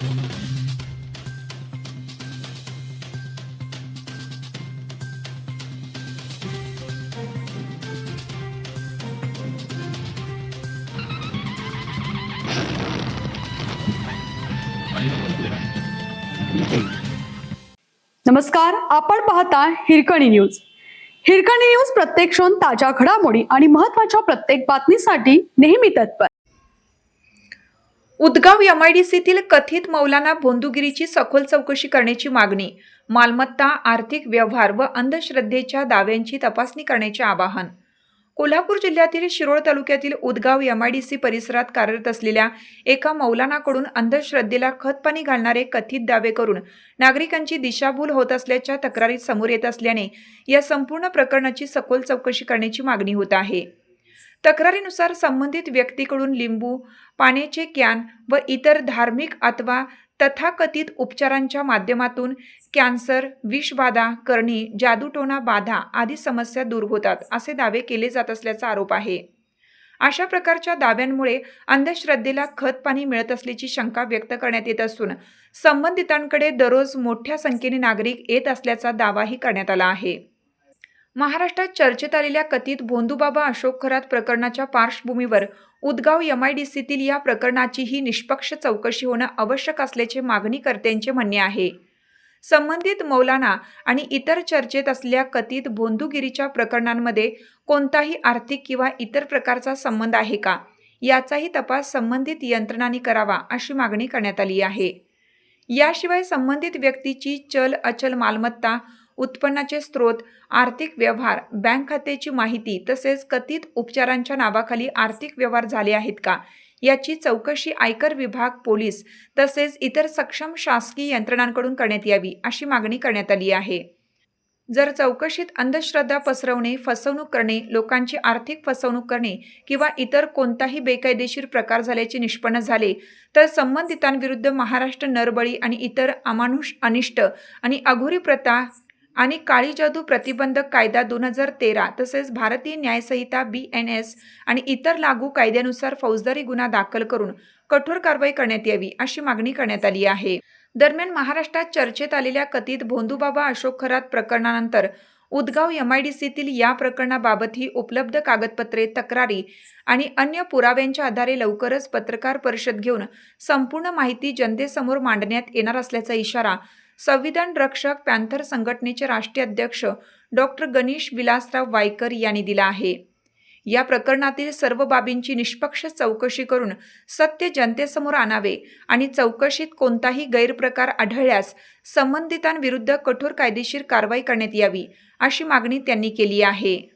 नमस्कार, आपण पाहता हिरकणी न्यूज. हिरकणी न्यूज प्रत्येक क्षण ताज्या घडामोडी आणि महत्त्वाच्या प्रत्येक बातमीसाठी नेहमी तत्पर. उदगाव एमआयडीसीतील कथित मौलाना भोंदूगिरीची सखोल चौकशी करण्याची मागणी, मालमत्ता, आर्थिक व्यवहार व अंधश्रद्धेच्या दाव्यांची तपासणी करण्याचे आवाहन. कोल्हापूर जिल्ह्यातील शिरोळ तालुक्यातील उदगाव एमआयडीसी परिसरात कार्यरत असलेल्या एका मौलानाकडून अंधश्रद्धेला खतपाणी घालणारे कथित दावे करून नागरिकांची दिशाभूल होत असल्याच्या तक्रारी समोर येत असल्याने या संपूर्ण प्रकरणाची सखोल चौकशी करण्याची मागणी होत आहे. तक्रारीनुसार संबंधित व्यक्तीकडून लिंबू, पाण्याचे कॅन व इतर धार्मिक अथवा तथाकथित उपचारांच्या माध्यमातून कॅन्सर, विषबाधा, करणी, जादूटोणा बाधा आदी समस्या दूर होतात असे दावे केले जात असल्याचा आरोप आहे. अशा प्रकारच्या दाव्यांमुळे अंधश्रद्धेला खतपाणी मिळत असल्याची शंका व्यक्त करण्यात येत असून संबंधितांकडे दररोज मोठ्या संख्येने नागरिक येत असल्याचा दावाही करण्यात आला आहे. महाराष्ट्रात चर्चेत आलेल्या कथित भोंदूबाबा अशोक खरात प्रकरणाच्या पार्श्वभूमीवर उदगाव एमआयडीसीतील या प्रकरणाचीही निष्पक्ष चौकशी होणं आवश्यक असल्याचे मागणीकर्त्यांचे म्हणणे आहे. संबंधित मौलाना आणि इतर चर्चेत असलेल्या कथित भोंदूगिरीच्या प्रकरणांमध्ये कोणताही आर्थिक किंवा इतर प्रकारचा संबंध आहे का, याचाही तपास संबंधित यंत्रणांनी करावा अशी मागणी करण्यात आली आहे. याशिवाय संबंधित व्यक्तीची चल अचल मालमत्ता, उत्पन्नाचे स्रोत, आर्थिक व्यवहार, बँक खात्याची माहिती तसेच कथित उपचारांच्या नावाखाली आर्थिक व्यवहार झाले आहेत का, याची चौकशी आयकर विभाग, पोलीस तसेच इतर सक्षम शासकीय यंत्रणांकडून करण्यात यावी अशी मागणी करण्यात आली आहे. जर चौकशीत अंधश्रद्धा पसरवणे, फसवणूक करणे, लोकांची आर्थिक फसवणूक करणे किंवा इतर कोणताही बेकायदेशीर प्रकार झाल्याचे निष्पन्न झाले तर संबंधितांविरुद्ध महाराष्ट्र नरबळी आणि इतर अमानुष, अनिष्ट आणि अघोरी प्रथा आणि काळी जादू प्रतिबंधक कायदा 2013 तसेच भारतीय न्यायसंहिता BNS आणि इतर लागू कायद्यानुसार फौजदारी गुन्हा दाखल करून कठोर कारवाई करण्यात यावी अशी मागणी करण्यात आली आहे. दरम्यान महाराष्ट्रात चर्चेत आलेल्या कथित भोंदूबाबा अशोक खरात प्रकरणानंतर उदगाव एमआयडीसीतील या प्रकरणाबाबतही उपलब्ध कागदपत्रे, तक्रारी आणि अन्य पुराव्यांच्या आधारे लवकरच पत्रकार परिषद घेऊन संपूर्ण माहिती जनतेसमोर मांडण्यात येणार असल्याचा इशारा संविधान रक्षक पॅन्थर संघटनेचे राष्ट्रीय अध्यक्ष डॉक्टर गणेश विलासराव वायकर यांनी दिला आहे. या प्रकरणातील सर्व बाबींची निष्पक्ष चौकशी करून सत्य जनतेसमोर आणावे आणि चौकशीत कोणताही गैरप्रकार आढळल्यास संबंधितांविरुद्ध कठोर कायदेशीर कारवाई करण्यात यावी अशी मागणी त्यांनी केली आहे.